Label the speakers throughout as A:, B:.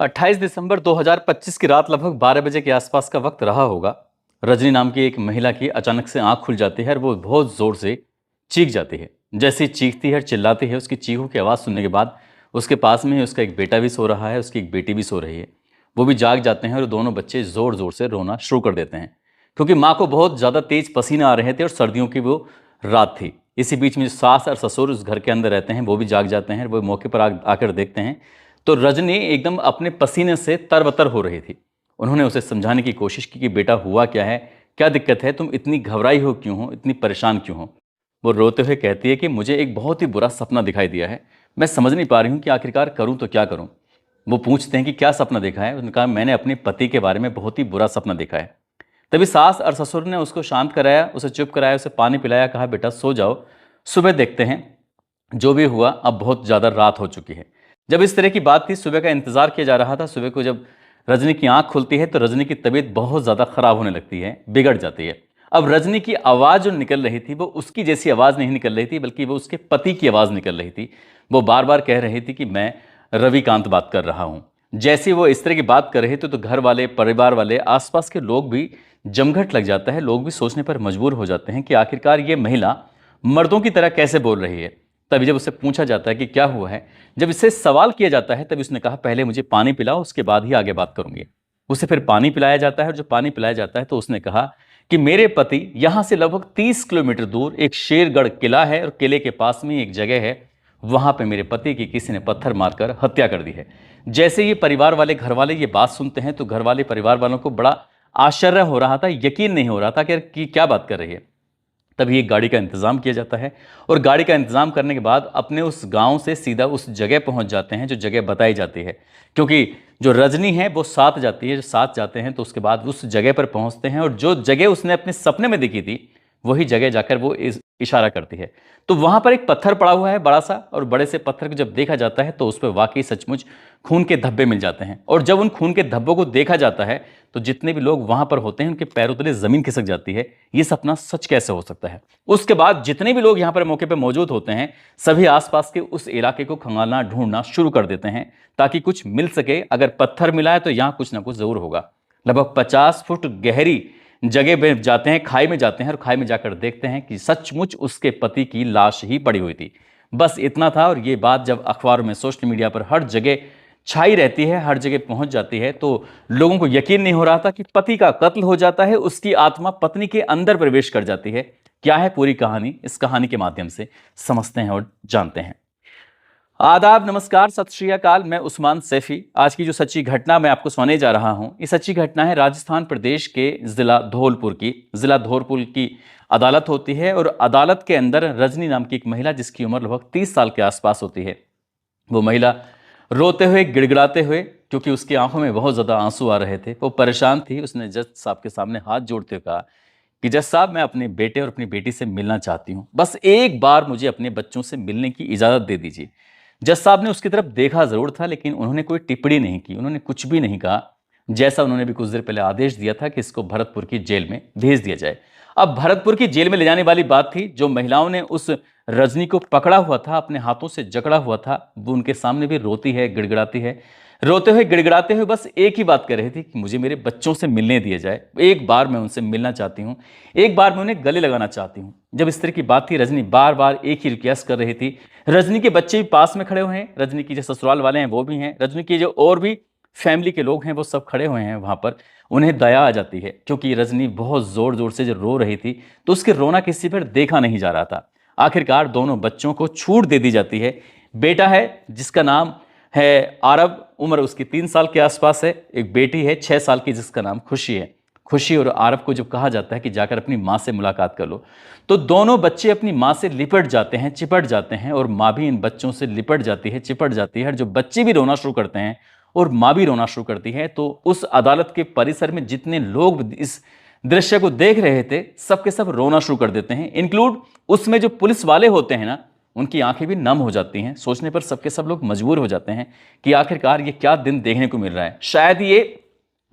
A: 28 दिसंबर 2025 की रात लगभग 12 बजे के आसपास का वक्त रहा होगा। रजनी नाम की एक महिला की अचानक से आंख खुल जाती है और वो बहुत जोर से चीख जाती है। जैसे ही चीखती है और चिल्लाती है, उसकी चीखों की आवाज़ सुनने के बाद उसके पास में ही उसका एक बेटा भी सो रहा है, उसकी एक बेटी भी सो रही है। वो भी जाग जाते हैं और दोनों बच्चे ज़ोर ज़ोर से रोना शुरू कर देते हैं, क्योंकि माँ को बहुत ज़्यादा तेज पसीना आ रहे थे और सर्दियों की वो रात थी। इसी बीच में जो सास और ससुर उस घर के अंदर रहते हैं, वो भी जाग जाते हैं। वो मौके पर आकर देखते हैं तो रजनी एकदम अपने पसीने से तरबतर हो रही थी। उन्होंने उसे समझाने की कोशिश की कि बेटा हुआ क्या है, क्या दिक्कत है, तुम इतनी घबराई हो क्यों हो, इतनी परेशान क्यों हो। वो रोते हुए कहती है कि मुझे एक बहुत ही बुरा सपना दिखाई दिया है, मैं समझ नहीं पा रही हूँ कि आखिरकार करूँ तो क्या करूँ। वो पूछते हैं कि क्या सपना देखा है। उन्होंने कहा मैंने अपने पति के बारे में बहुत ही बुरा सपना देखा है। तभी सास और ससुर ने उसको शांत कराया, उसे चुप कराया, उसे पानी पिलाया, कहा बेटा सो जाओ, सुबह देखते हैं जो भी हुआ, अब बहुत ज़्यादा रात हो चुकी है। जब इस तरह की बात थी, सुबह का इंतज़ार किया जा रहा था। सुबह को जब रजनी की आंख खुलती है तो रजनी की तबीयत बहुत ज़्यादा ख़राब होने लगती है, बिगड़ जाती है। अब रजनी की आवाज़ जो निकल रही थी वो उसकी जैसी आवाज़ नहीं निकल रही थी, बल्कि वो उसके पति की आवाज़ निकल रही थी। वो बार बार कह रही थी कि मैं रविकांत बात कर रहा हूँ। जैसे ही वो इस तरह की बात कर रहे थे तो घर वाले, परिवार वाले, आसपास के लोग भी जमघट लग जाता है। लोग भी सोचने पर मजबूर हो जाते हैं कि आखिरकार ये महिला मर्दों की तरह कैसे बोल रही है। तभी जब उससे पूछा जाता है कि क्या हुआ है, जब इससे सवाल किया जाता है, तभी उसने कहा पहले मुझे पानी पिलाओ, उसके बाद ही आगे बात करूंगी। उसे फिर पानी पिलाया जाता है और जब पानी पिलाया जाता है तो उसने कहा कि मेरे पति यहां से लगभग 30 किलोमीटर दूर एक शेरगढ़ किला है और किले के पास में एक जगह है, वहां पे मेरे पति की किसी ने पत्थर मारकर हत्या कर दी है। जैसे ये परिवार वाले, घर वाले ये बात सुनते हैं तो घर वाले, परिवार वालों को बड़ा आश्चर्य हो रहा था, यकीन नहीं हो रहा था कि क्या बात कर रही है। तभी एक गाड़ी का इंतज़ाम किया जाता है और गाड़ी का इंतज़ाम करने के बाद अपने उस गांव से सीधा उस जगह पहुंच जाते हैं जो जगह बताई जाती है, क्योंकि जो रजनी है वो साथ जाती है। जो साथ जाते हैं तो उसके बाद उस जगह पर पहुंचते हैं और जो जगह उसने अपने सपने में देखी थी वही जगह जाकर वो इशारा करती है। तो वहां पर एक पत्थर पड़ा हुआ है बड़ा सा, और बड़े से पत्थर को जब देखा जाता है तो उस पर वाकई सचमुच खून के धब्बे मिल जाते हैं। और जब उन खून के धब्बों को देखा जाता है तो जितने भी लोग वहां पर होते हैं उनके पैरों तले जमीन खिसक जाती है। ये सपना सच कैसे हो सकता है। उसके बाद जितने भी लोग यहाँ पर मौके पर मौजूद होते हैं सभी आसपास के उस इलाके को खंगालना, ढूंढना शुरू कर देते हैं ताकि कुछ मिल सके। अगर पत्थर मिला है तो यहाँ कुछ ना कुछ जरूर होगा। लगभग 50 फुट गहरी जगह में जाते हैं, खाई में जाते हैं और खाई में जाकर देखते हैं कि सचमुच उसके पति की लाश ही पड़ी हुई थी। बस इतना था। और ये बात जब अखबारों में, सोशल मीडिया पर हर जगह छाई रहती है, हर जगह पहुंच जाती है, तो लोगों को यकीन नहीं हो रहा था कि पति का कत्ल हो जाता है, उसकी आत्मा पत्नी के अंदर प्रवेश कर जाती है। क्या है पूरी कहानी, इस कहानी के माध्यम से समझते हैं और जानते हैं। आदाब, नमस्कार, सत श्री अकाल। मैं उस्मान सैफी। आज की जो सच्ची घटना मैं आपको सुनाने जा रहा हूं, ये सच्ची घटना है राजस्थान प्रदेश के जिला धौलपुर की। जिला धौलपुर की अदालत होती है और अदालत के अंदर रजनी नाम की एक महिला, जिसकी उम्र लगभग 30 साल के आसपास होती है, वो महिला रोते हुए, गिड़गिड़ाते हुए, क्योंकि उसकी आंखों में बहुत ज्यादा आंसू आ रहे थे, वो परेशान थी। उसने जज साहब के सामने हाथ जोड़ते हुए कहा कि जज साहब, मैं अपने बेटे और अपनी बेटी से मिलना चाहती हूँ, बस एक बार मुझे अपने बच्चों से मिलने की इजाजत दे दीजिए। जज साहब ने उसकी तरफ देखा जरूर था, लेकिन उन्होंने कोई टिप्पणी नहीं की, उन्होंने कुछ भी नहीं कहा। जैसा उन्होंने भी कुछ देर पहले आदेश दिया था कि इसको भरतपुर की जेल में भेज दिया जाए। अब भरतपुर की जेल में ले जाने वाली बात थी। जो महिलाओं ने उस रजनी को पकड़ा हुआ था, अपने हाथों से जकड़ा हुआ था, वो उनके सामने भी रोती है, गिड़गिड़ाती है। रोते हुए, गिड़गिड़ाते हुए बस एक ही बात कर रही थी कि मुझे मेरे बच्चों से मिलने दिया जाए, एक बार मैं उनसे मिलना चाहती हूँ, एक बार मैं उन्हें गले लगाना चाहती हूँ। जब इस तरह की बात थी, रजनी बार बार एक ही रिक्वेस्ट कर रही थी। रजनी के बच्चे भी पास में खड़े हुए हैं, रजनी की जो ससुराल वाले हैं वो भी हैं, रजनी की जो और भी फैमिली के लोग हैं वो सब खड़े हुए हैं वहां पर। उन्हें दया आ जाती है, क्योंकि रजनी बहुत जोर जोर से जो रो रही थी तो उसके रोना किसी पर देखा नहीं जा रहा था। आखिरकार दोनों बच्चों को छूट दे दी जाती है। बेटा है जिसका नाम है आरब, उम्र उसकी 3 साल के आसपास है। एक बेटी है 6 साल की जिसका नाम खुशी है। खुशी और आरब को जब कहा जाता है कि जाकर अपनी माँ से मुलाकात कर लो, तो दोनों बच्चे अपनी माँ से लिपट जाते हैं, चिपट जाते हैं, और माँ भी इन बच्चों से लिपट जाती है, चिपट जाती है। और जो बच्चे भी रोना शुरू करते हैं और माँ भी रोना शुरू करती है, तो उस अदालत के परिसर में जितने लोग इस दृश्य को देख रहे थे सबके सब रोना शुरू कर देते हैं, इंक्लूड उसमें जो पुलिस वाले होते हैं ना, उनकी आंखें भी नम हो जाती हैं। सोचने पर सबके सब लोग मजबूर हो जाते हैं कि आखिरकार ये क्या दिन देखने को मिल रहा है। शायद ये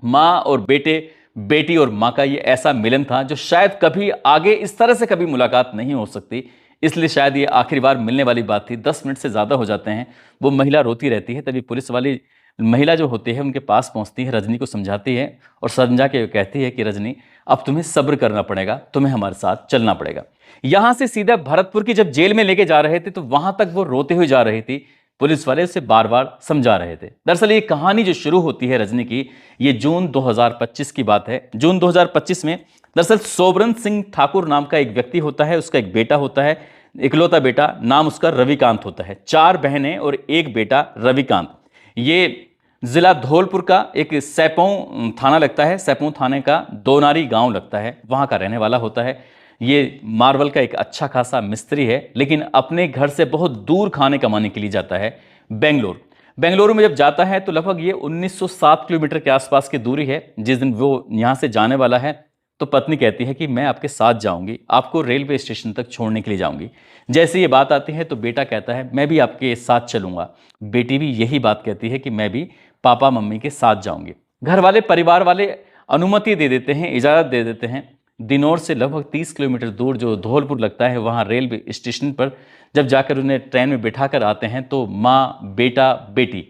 A: माँ और बेटे, बेटी और माँ का ये ऐसा मिलन था जो शायद कभी आगे इस तरह से कभी मुलाकात नहीं हो सकती, इसलिए शायद ये आखिरी बार मिलने वाली बात थी। 10 मिनट से ज़्यादा हो जाते हैं, वो महिला रोती रहती है। तभी पुलिस वाली महिला जो होती है उनके पास पहुंचती है, रजनी को समझाती है और समझा के कहती है कि रजनी, अब तुम्हें सब्र करना पड़ेगा, तुम्हें हमारे साथ चलना पड़ेगा। यहां से सीधा भरतपुर की जब जेल में लेके जा रहे थे तो वहां तक वो रोते हुए जा रही थी, पुलिस वाले उसे बार बार समझा रहे थे। दरअसल ये कहानी जो शुरू होती है रजनी की, ये जून 2025 की बात है। जून 2025 में दरअसल सोबरन सिंह ठाकुर नाम का एक व्यक्ति होता है, उसका एक बेटा होता है, इकलौता बेटा, नाम उसका रविकांत होता है। 4 बहनें और एक बेटा रविकांत। ये जिला धौलपुर का एक सैपौ थाना लगता है, सैपौ थाने का दोनारी गांव लगता है, वहां का रहने वाला होता है। ये मार्बल का एक अच्छा खासा मिस्त्री है, लेकिन अपने घर से बहुत दूर खाने कमाने के लिए जाता है बेंगलोर। बेंगलुरु में जब जाता है तो लगभग ये 1907 किलोमीटर के आसपास की दूरी है। जिस दिन वो यहाँ से जाने वाला है तो पत्नी कहती है कि मैं आपके साथ जाऊंगी, आपको रेलवे स्टेशन तक छोड़ने के लिए जाऊंगी। जैसे ये बात आती है तो बेटा कहता है मैं भी आपके साथ चलूंगा। बेटी भी यही बात कहती है कि मैं भी पापा मम्मी के साथ जाऊंगी। घर वाले, परिवार वाले अनुमति दे देते हैं, इजाज़त दे देते हैं। दिनौर से लगभग 30 किलोमीटर दूर जो धौलपुर लगता है, वहाँ रेलवे स्टेशन पर जब जाकर उन्हें ट्रेन में बिठा कर आते हैं तो माँ, बेटा, बेटी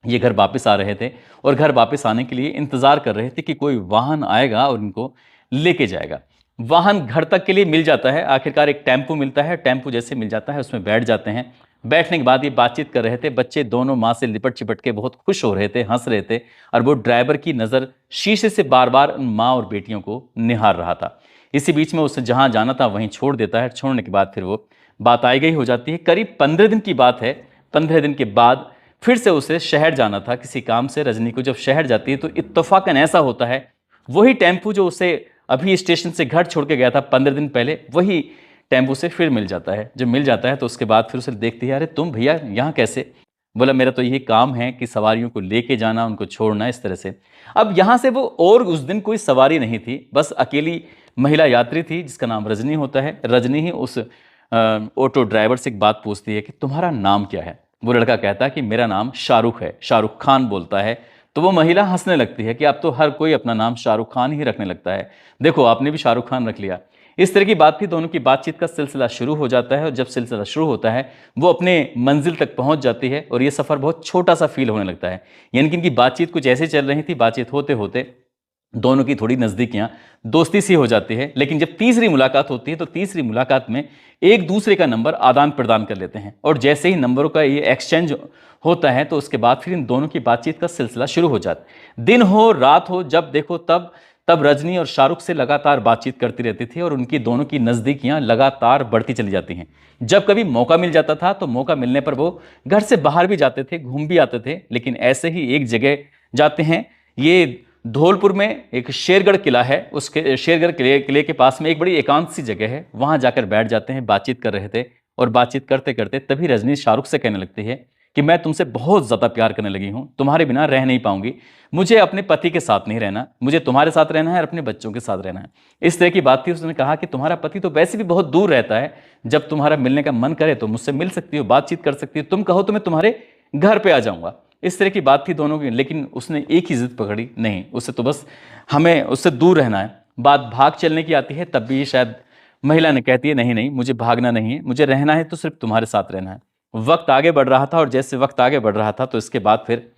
A: ये घर वापस आ रहे थे और घर वापस आने के लिए इंतज़ार कर रहे थे कि कोई वाहन आएगा और इनको लेके जाएगा। वाहन घर तक के लिए मिल जाता है, आखिरकार एक टेम्पो मिलता है। टेम्पो जैसे मिल जाता है उसमें बैठ जाते हैं। बैठने के बाद ये बातचीत कर रहे थे। बच्चे दोनों माँ से लिपट चिपट के बहुत खुश हो रहे थे, हंस रहे थे और वो ड्राइवर की नज़र शीशे से बार बार उन माँ और बेटियों को निहार रहा था। इसी बीच में उसे जहाँ जाना था वहीं छोड़ देता है। छोड़ने के बाद फिर वो बात आई गई हो जाती है। करीब 15 दिन की बात है। 15 दिन के बाद फिर से उसे शहर जाना था किसी काम से। रजनी को जब शहर जाती है तो इत्तेफाकन ऐसा होता है, वही टेम्पो जो उसे अभी स्टेशन से घर छोड़ के गया था 15 दिन पहले, वही टेम्पो से फिर मिल जाता है। जब मिल जाता है तो उसके बाद फिर उसे देखती है, अरे तुम भैया यहाँ कैसे? बोला मेरा तो यही काम है कि सवारियों को लेके जाना, उनको छोड़ना, इस तरह से। अब यहाँ से वो, और उस दिन कोई सवारी नहीं थी, बस अकेली महिला यात्री थी जिसका नाम रजनी होता है। रजनी ही उस ऑटो ड्राइवर से एक बात पूछती है कि तुम्हारा नाम क्या है? वो लड़का कहता है कि मेरा नाम शाहरुख है। शाहरुख खान बोलता है। तो वो महिला हंसने लगती है कि अब तो हर कोई अपना नाम शाहरुख खान ही रखने लगता है, देखो आपने भी शाहरुख खान रख लिया। इस तरह की बात थी। दोनों की बातचीत का सिलसिला शुरू हो जाता है और जब सिलसिला शुरू होता है वो अपने मंजिल तक पहुंच जाती है और ये सफ़र बहुत छोटा सा फील होने लगता है। यानी कि इनकी बातचीत कुछ ऐसे चल रही थी, बातचीत होते होते दोनों की थोड़ी नज़दीकियां, दोस्ती सी हो जाती है। लेकिन जब तीसरी मुलाकात होती है तो तीसरी मुलाकात में एक दूसरे का नंबर आदान प्रदान कर लेते हैं और जैसे ही नंबरों का ये एक्सचेंज होता है तो उसके बाद फिर इन दोनों की बातचीत का सिलसिला शुरू हो जाता है। दिन हो रात हो, जब देखो तब तब रजनी और शाहरुख से लगातार बातचीत करती रहती थी और उनकी दोनों की नज़दीकियां लगातार बढ़ती चली जाती हैं। जब कभी मौका मिल जाता था तो मौका मिलने पर वो घर से बाहर भी जाते थे, घूम भी आते थे। लेकिन ऐसे ही एक जगह जाते हैं, ये धौलपुर में एक शेरगढ़ किला है, उसके शेरगढ़ किले के पास में एक बड़ी एकांत सी जगह है, वहां जाकर बैठ जाते हैं। बातचीत कर रहे थे और बातचीत करते करते तभी रजनी शाहरुख से कहने लगती है कि मैं तुमसे बहुत ज़्यादा प्यार करने लगी हूँ, तुम्हारे बिना रह नहीं पाऊंगी, मुझे अपने पति के साथ नहीं रहना, मुझे तुम्हारे साथ रहना है और अपने बच्चों के साथ रहना है। इस तरह की बात थी। उसने कहा कि तुम्हारा पति तो वैसे भी बहुत दूर रहता है, जब तुम्हारा मिलने का मन करे तो मुझसे मिल सकती हो, बातचीत कर सकती हो, तुम कहो तो मैं तुम्हारे घर पे आ जाऊंगा। इस तरह की बात थी दोनों की। लेकिन उसने एक ही जिद पकड़ी, नहीं उससे तो बस हमें उससे दूर रहना है। बात भाग चलने की आती है, तब भी शायद महिला ने कहती है नहीं नहीं, मुझे भागना नहीं है, मुझे रहना है तो सिर्फ तुम्हारे साथ रहना है। वक्त आगे बढ़ रहा था और जैसे वक्त आगे बढ़ रहा था तो इसके बाद फिर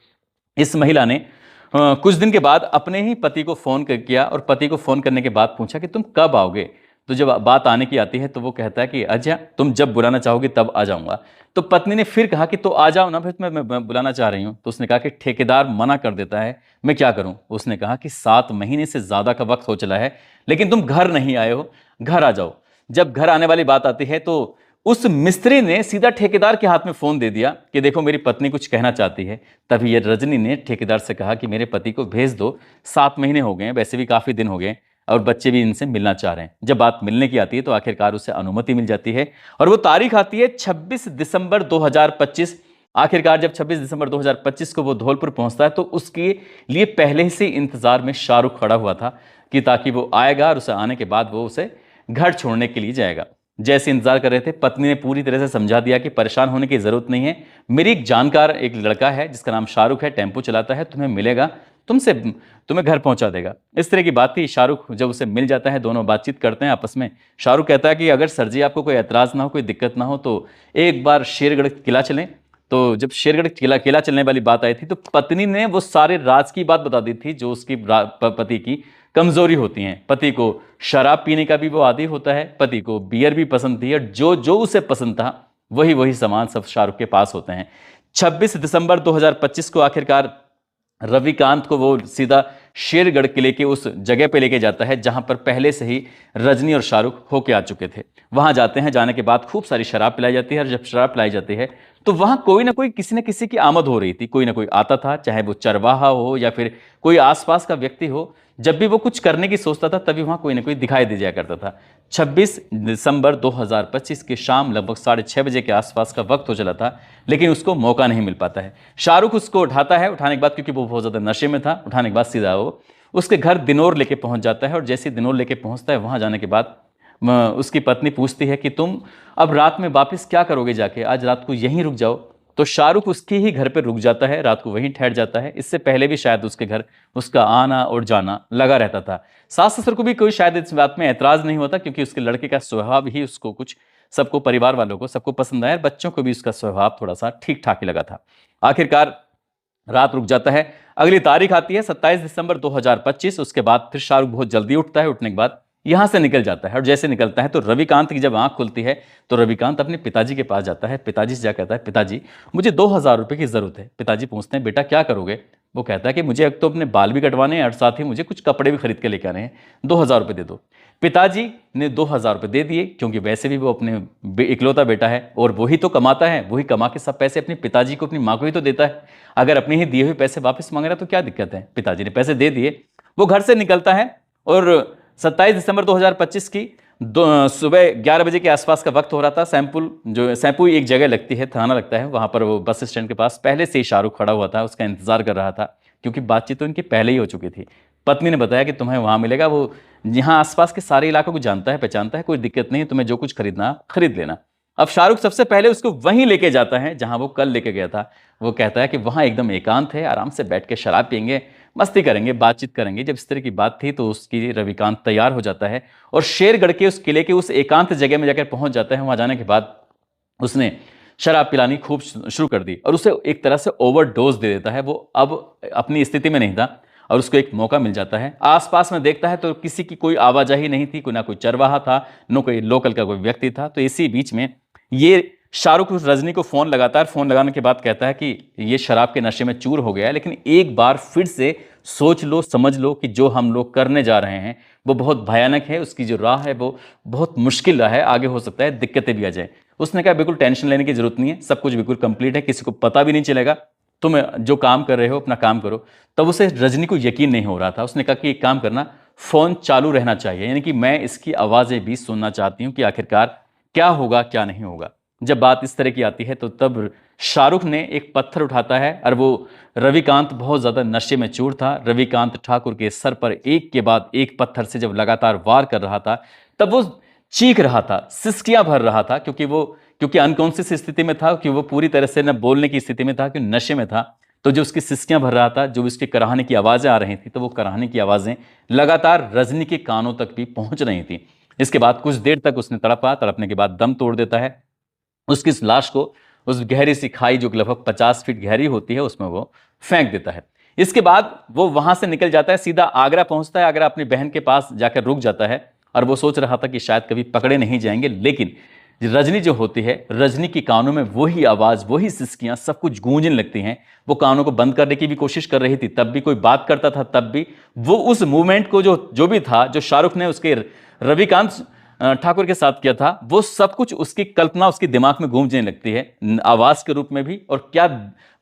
A: इस महिला ने कुछ दिन के बाद अपने ही पति को फ़ोन किया और पति को फ़ोन करने के बाद पूछा कि तुम कब आओगे? तो जब बात आने की आती है तो वो कहता है कि अच्छा तुम जब बुलाना चाहोगे तब आ जाऊंगा। तो पत्नी ने फिर कहा कि तो आ जाओ ना, फिर मैं बुलाना चाह रही हूँ। तो उसने कहा कि ठेकेदार मना कर देता है, मैं क्या करूँ? उसने कहा कि 7 महीने से ज़्यादा का वक्त हो चला है लेकिन तुम घर नहीं आए हो, घर आ जाओ। जब घर आने वाली बात आती है तो उस मिस्त्री ने सीधा ठेकेदार के हाथ में फ़ोन दे दिया कि देखो मेरी पत्नी कुछ कहना चाहती है। तभी ये रजनी ने ठेकेदार से कहा कि मेरे पति को भेज दो, 7 महीने हो गए हैं, वैसे भी काफ़ी दिन हो गए और बच्चे भी इनसे मिलना चाह रहे हैं। जब बात मिलने की आती है तो आखिरकार उसे अनुमति मिल जाती है और वो तारीख आती है 26 दिसंबर 2025। आखिरकार जब 26 दिसंबर 2025 को वो धौलपुर पहुंचता है तो उसके लिए पहले से इंतजार में शाहरुख खड़ा हुआ था कि ताकि वो आएगा और उसे आने के बाद वो उसे घर छोड़ने के लिए जाएगा। जैसे इंतजार कर रहे थे, पत्नी ने पूरी तरह से समझा दिया कि परेशान होने की जरूरत नहीं है, मेरी एक जानकार एक लड़का है जिसका नाम शाहरुख है, टेम्पो चलाता है, तुम्हें मिलेगा, तुम्हें घर पहुंचा देगा। इस तरह की बात थी। शाहरुख जब उसे मिल जाता है, दोनों बातचीत करते हैं आपस में। शाहरुख कहता है कि अगर सर जी आपको कोई एतराज़ ना हो, कोई दिक्कत ना हो तो एक बार शेरगढ़ किला चलें, तो जब शेरगढ़ किला किला चलने वाली बात आई थी तो पत्नी ने वो सारे राज की बात बता दी थी जो उसकी पति की कमजोरी होती हैं। पति को शराब पीने का भी वो आदी होता है, पति को बियर भी पसंद थी, और जो जो उसे पसंद था वही वही सामान सब शाहरुख के पास होते हैं। 26 दिसंबर 2025 को आखिरकार रविकांत को वो सीधा शेरगढ़ किले के उस जगह पे लेके जाता है जहां पर पहले से ही रजनी और शाहरुख होके आ चुके थे। वहां जाते हैं, जाने के बाद खूब सारी शराब पिलाई जाती है, और जब शराब पिलाई जाती है तो वहां कोई ना कोई किसी न किसी की आमद हो रही थी, कोई ना कोई आता था, चाहे वो चरवाहा हो या फिर कोई आसपास का व्यक्ति हो। जब भी वो कुछ करने की सोचता था तभी वहां कोई ना कोई दिखाई दे जाया करता था। 26 दिसंबर 2025 की शाम लगभग 6:30 बजे के आसपास का वक्त हो चला था, लेकिन उसको मौका नहीं मिल पाता है। शाहरुख उसको उठाता है, उठाने के बाद क्योंकि वो बहुत ज़्यादा नशे में था, उठाने के बाद सीधा वो उसके घर दिनोर लेके पहुंच जाता है। और जैसे ही दिनोर लेके पहुंचता है, वहां जाने के बाद उसकी पत्नी पूछती है कि तुम अब रात में वापस क्या करोगे, जाके आज रात को यहीं रुक जाओ। तो शाहरुख उसके ही घर पर रुक जाता है, रात को वहीं ठहर जाता है। इससे पहले भी शायद उसके घर उसका आना और जाना लगा रहता था। सास ससुर को भी कोई शायद इस बात में ऐतराज नहीं होता, क्योंकि उसके लड़के का स्वभाव ही उसको कुछ सबको, परिवार वालों को सबको पसंद आया, बच्चों को भी उसका स्वभाव थोड़ा सा ठीक ठाक ही लगा था। आखिरकार रात रुक जाता है। अगली तारीख आती है 27 दिसंबर 2025। उसके बाद फिर शाहरुख बहुत जल्दी उठता है, उठने के बाद यहां से निकल जाता है। और जैसे निकलता है तो रविकांत की जब आंख खुलती है तो रविकांत अपने पिताजी के पास जाता है। पिताजी से जा कहता है, पिताजी मुझे 2000 रुपये की जरूरत है। पिताजी पूछते हैं, बेटा क्या करोगे? वो कहता है कि मुझे एक तो अपने बाल भी कटवाने हैं और साथ ही मुझे कुछ कपड़े भी खरीद के लेके आने हैं, 2000 रुपये दे दो। पिताजी ने 2000 रुपये दे दिए, क्योंकि वैसे भी वो अपने इकलौता बेटा है और वही तो कमाता है, वही कमा के सब पैसे अपने पिताजी को, अपनी माँ को ही तो देता है। अगर अपने ही दिए हुए पैसे वापस मांग रहा है तो क्या दिक्कत है? पिताजी ने पैसे दे दिए, वो घर से निकलता है। और 27 दिसंबर 2025 की सुबह 11 बजे के आसपास का वक्त हो रहा था। सैंपू एक जगह लगती है, थाना लगता है, वहां पर वो बस स्टैंड के पास पहले से ही शाहरुख खड़ा हुआ था, उसका इंतजार कर रहा था, क्योंकि बातचीत तो इनकी पहले ही हो चुकी थी। पत्नी ने बताया कि तुम्हें वहां मिलेगा, वो यहाँ आसपास के सारे इलाकों को जानता है, पहचानता है, कोई दिक्कत नहीं, तुम्हें जो कुछ खरीदना खरीद लेना। अब शाहरुख सबसे पहले उसको वहीं लेके जाता है जहां वो कल लेके गया था। वो कहता है कि वहां एकदम एकांत है, आराम से बैठ के शराब पियेंगे, मस्ती करेंगे, बातचीत करेंगे। जब इस तरह की बात थी तो उसकी रविकांत तैयार हो जाता है और शेरगढ़ के उस किले के उस एकांत जगह में जाकर पहुंच जाता है। वहां जाने के बाद उसने शराब पिलानी खूब शुरू कर दी और उसे एक तरह से ओवरडोज दे देता है। वो अब अपनी स्थिति में नहीं था और उसको एक मौका मिल जाता है। आसपास में देखता है तो किसी की कोई आवाजाही नहीं थी, ना कोई चरवाहा था, न कोई लोकल का कोई व्यक्ति था। तो इसी बीच में ये शाहरुख उस रजनी को फोन लगातार फोन लगाने के बाद कहता है कि ये शराब के नशे में चूर हो गया है, लेकिन एक बार फिर से सोच लो, समझ लो कि जो हम लोग करने जा रहे हैं वो बहुत भयानक है, उसकी जो राह है वो बहुत मुश्किल राह है, आगे हो सकता है दिक्कतें भी आ जाए। उसने कहा बिल्कुल टेंशन लेने की जरूरत नहीं है, सब कुछ बिल्कुल कंप्लीट है, किसी को पता भी नहीं चलेगा, तुम जो काम कर रहे हो अपना काम करो। तब उसे रजनी को यकीन नहीं हो रहा था। उसने कहा कि एक काम करना, फोन चालू रहना चाहिए, यानी कि मैं इसकी आवाज़ें भी सुनना चाहती हूँ कि आखिरकार क्या होगा क्या नहीं होगा। जब बात इस तरह की आती है तो तब शाहरुख ने एक पत्थर उठाता है और वो रविकांत बहुत ज़्यादा नशे में चूर था। रविकांत ठाकुर के सर पर एक के बाद एक पत्थर से जब लगातार वार कर रहा था तब वो चीख रहा था, सिसकियां भर रहा था, क्योंकि अनकॉन्शियस स्थिति में था, कि वो पूरी तरह से न बोलने की स्थिति में था, कि नशे में था। तो जो उसकी सिसकियां भर रहा था, जो उसके कराहने की आवाज़ें आ रही थी, तो वो कराहने की आवाज़ें लगातार रजनी के कानों तक भी पहुंच रही थी। इसके बाद कुछ देर तक उसने तड़पा, तड़पने के बाद दम तोड़ देता है। उसकी इस लाश को उस गहरी सी खाई जो लगभग 50 फीट गहरी होती है उसमें वो फेंक देता है। इसके बाद वो वहां से निकल जाता है, सीधा आगरा पहुंचता है। आगरा अपनी बहन के पास जाकर रुक जाता है और वो सोच रहा था कि शायद कभी पकड़े नहीं जाएंगे, लेकिन रजनी जो होती है, रजनी की कानों में वही आवाज, वही सिसकियां सब कुछ गूंजने लगती हैं। वो कानों को बंद करने की भी कोशिश कर रही थी, तब भी कोई बात करता था तब भी वो उस मूवमेंट को जो भी था, जो शाहरुख ने उसके रविकांत ठाकुर के साथ किया था, वो सब कुछ उसकी कल्पना उसके दिमाग में गूंजने लगती है, आवाज के रूप में भी, और क्या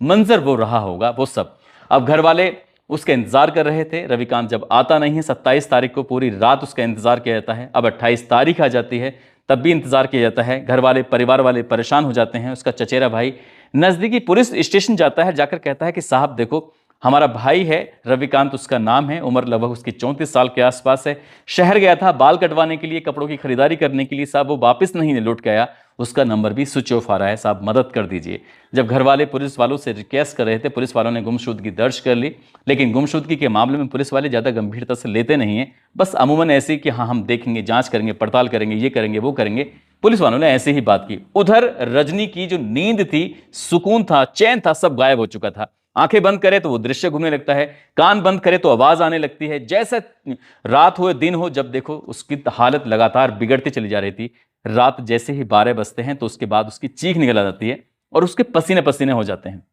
A: मंजर वो रहा होगा वो सब। अब घर वाले उसका इंतजार कर रहे थे। रविकांत जब आता नहीं है, 27 तारीख को पूरी रात उसका इंतजार किया जाता है। अब 28 तारीख आ जाती है, तब भी इंतजार किया जाता है। घर वाले, परिवार वाले परेशान हो जाते हैं। उसका चचेरा भाई नजदीकी पुलिस स्टेशन जाता है, जाकर कहता है कि साहब देखो, हमारा भाई है रविकांत, उसका नाम है, उम्र लगभग उसकी 34 साल के आसपास है, शहर गया था बाल कटवाने के लिए, कपड़ों की खरीदारी करने के लिए, साहब वो वापस नहीं लौट के आया, उसका नंबर भी स्विच ऑफ आ रहा है, साहब मदद कर दीजिए। जब घर वाले पुलिस वालों से रिक्वेस्ट कर रहे थे, पुलिस वालों ने गुमशुदगी दर्ज कर ली, लेकिन गुमशुदगी के मामले में पुलिस वाले ज़्यादा गंभीरता से लेते नहीं हैं, बस अमूमन ऐसे कि हाँ हम देखेंगे, जांच करेंगे, पड़ताल करेंगे, ये करेंगे वो करेंगे, पुलिस वालों ने ऐसे ही बात की। उधर रजनी की जो नींद थी, सुकून था, चैन था, सब गायब हो चुका था। आंखें बंद करे तो वो दृश्य घूमने लगता है, कान बंद करे तो आवाज आने लगती है। जैसे रात हो दिन हो, जब देखो उसकी हालत लगातार बिगड़ती चली जा रही थी। रात जैसे ही 12 बजते हैं तो उसके बाद उसकी चीख निकल आ जाती है और उसके पसीने पसीने हो जाते हैं।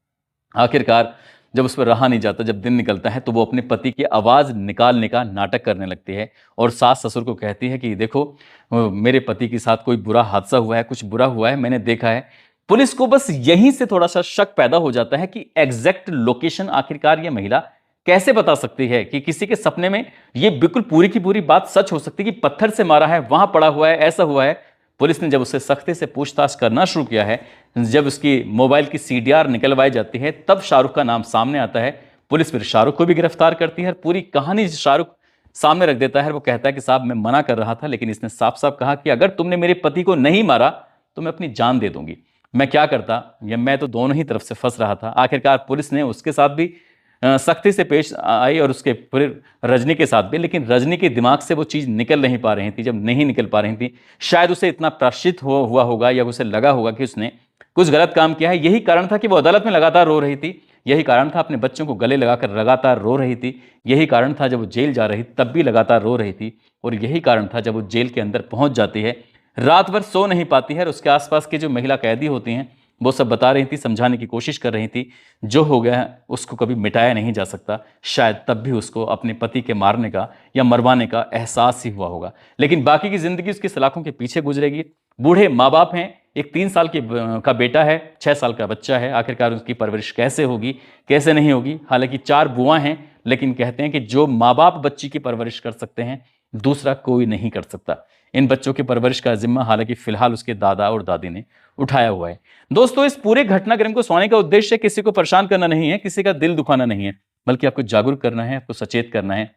A: आखिरकार जब उस पर रहा नहीं जाता, जब दिन निकलता है, तो वो अपने पति की आवाज निकालने का नाटक करने लगती है और सास ससुर को कहती है कि देखो मेरे पति के साथ कोई बुरा हादसा हुआ है, कुछ बुरा हुआ है, मैंने देखा है। पुलिस को बस यहीं से थोड़ा सा शक पैदा हो जाता है कि एग्जैक्ट लोकेशन आखिरकार ये महिला कैसे बता सकती है कि किसी के सपने में ये बिल्कुल पूरी की पूरी बात सच हो सकती है कि पत्थर से मारा है, वहां पड़ा हुआ है, ऐसा हुआ है। पुलिस ने जब उससे सख्ती से पूछताछ करना शुरू किया है, जब उसकी मोबाइल की सीडीआर निकलवाई जाती है, तब शाहरुख का नाम सामने आता है। पुलिस फिर शाहरुख को भी गिरफ्तार करती है। पूरी कहानी शाहरुख सामने रख देता है। वो कहता है कि साहब मैं मना कर रहा था, लेकिन इसने साफ साफ कहा कि अगर तुमने मेरे पति को नहीं मारा तो मैं अपनी जान दे दूंगी। मैं क्या करता, या मैं तो दोनों ही तरफ से फंस रहा था। आखिरकार पुलिस ने उसके साथ भी सख्ती से पेश आई और उसके पूरे रजनी के साथ भी, लेकिन रजनी के दिमाग से वो चीज़ निकल नहीं पा रही थी। जब नहीं निकल पा रही थी, शायद उसे इतना प्राश्चित हुआ होगा या उसे लगा होगा कि उसने कुछ गलत काम किया है। यही कारण था कि वो अदालत में लगातार रो रही थी। यही कारण था अपने बच्चों को गले लगाकर लगातार रो रही थी। यही कारण था जब वो जेल जा रही तब भी लगातार रो रही थी। और यही कारण था जब वो जेल के अंदर पहुंच जाती है, रात भर सो नहीं पाती है और उसके आसपास की जो महिला कैदी होती हैं वो सब बता रही थी, समझाने की कोशिश कर रही थी, जो हो गया है उसको कभी मिटाया नहीं जा सकता। शायद तब भी उसको अपने पति के मारने का या मरवाने का एहसास ही हुआ होगा। लेकिन बाकी की जिंदगी उसकी सलाखों के पीछे गुजरेगी। बूढ़े माँ बाप हैं, एक 3 साल का बेटा है, 6 साल का बच्चा है। आखिरकार उसकी परवरिश कैसे होगी, कैसे नहीं होगी। हालांकि 4 बुआ हैं, लेकिन कहते हैं कि जो माँ बाप बच्ची की परवरिश कर सकते हैं, दूसरा कोई नहीं कर सकता। इन बच्चों की परवरिश का जिम्मा हालांकि फिलहाल उसके दादा और दादी ने उठाया हुआ है। दोस्तों, इस पूरे घटनाक्रम को सुनाने का उद्देश्य किसी को परेशान करना नहीं है, किसी का दिल दुखाना नहीं है, बल्कि आपको जागरूक करना है, आपको सचेत करना है।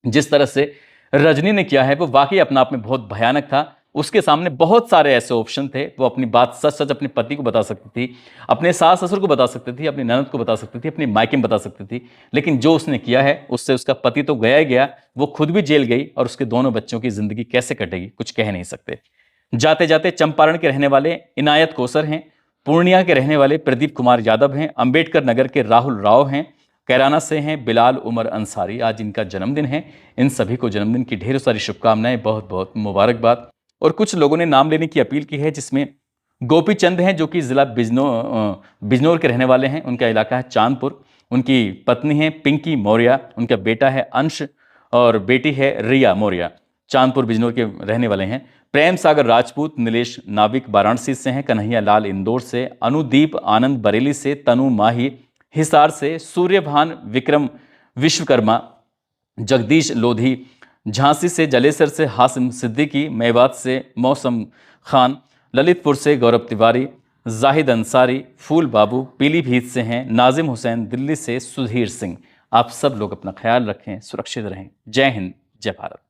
A: जिस तरह से रजनी ने किया है वो वाकई अपने आप में बहुत भयानक था। उसके सामने बहुत सारे ऐसे ऑप्शन थे। वो अपनी बात सच सच अपने पति को बता सकती थी, अपने सास ससुर को बता सकती थी, अपनी ननद को बता सकती थी, अपनी मायके में बता सकती थी। लेकिन जो उसने किया है उससे उसका पति तो गया ही गया, वो खुद भी जेल गई और उसके दोनों बच्चों की जिंदगी कैसे कटेगी कुछ कह नहीं सकते। जाते जाते चंपारण के रहने वाले इनायत कोसर हैं, पूर्णिया के रहने वाले प्रदीप कुमार यादव हैं, अंबेडकर नगर के राहुल राव हैं, कैराना से हैं बिलाल उमर अंसारी। आज इनका जन्मदिन है। इन सभी को जन्मदिन की ढेर सारी शुभकामनाएं, बहुत बहुत मुबारकबाद। और कुछ लोगों ने नाम लेने की अपील की है, जिसमें गोपी चंद हैं जो कि जिला बिजनौर के रहने वाले हैं। उनका इलाका है चांदपुर। उनकी पत्नी है पिंकी मौर्य, उनका बेटा है अंश और बेटी है रिया मौर्य। चांदपुर बिजनौर के रहने वाले हैं। प्रेम सागर राजपूत, नीलेश नाविक वाराणसी से हैं, कन्हैया लाल इंदौर से, अनुदीप आनंद बरेली से, तनु माही हिसार से, सूर्यभान विक्रम विश्वकर्मा, जगदीश लोधी झांसी से, जलेसर से हासिम सिद्दीकी, मेवात से मौसम खान, ललितपुर से गौरव तिवारी, जाहिद अंसारी, फूल बाबू पीलीभीत से हैं, नाजिम हुसैन दिल्ली से, सुधीर सिंह। आप सब लोग अपना ख्याल रखें, सुरक्षित रहें। जय हिंद, जय भारत।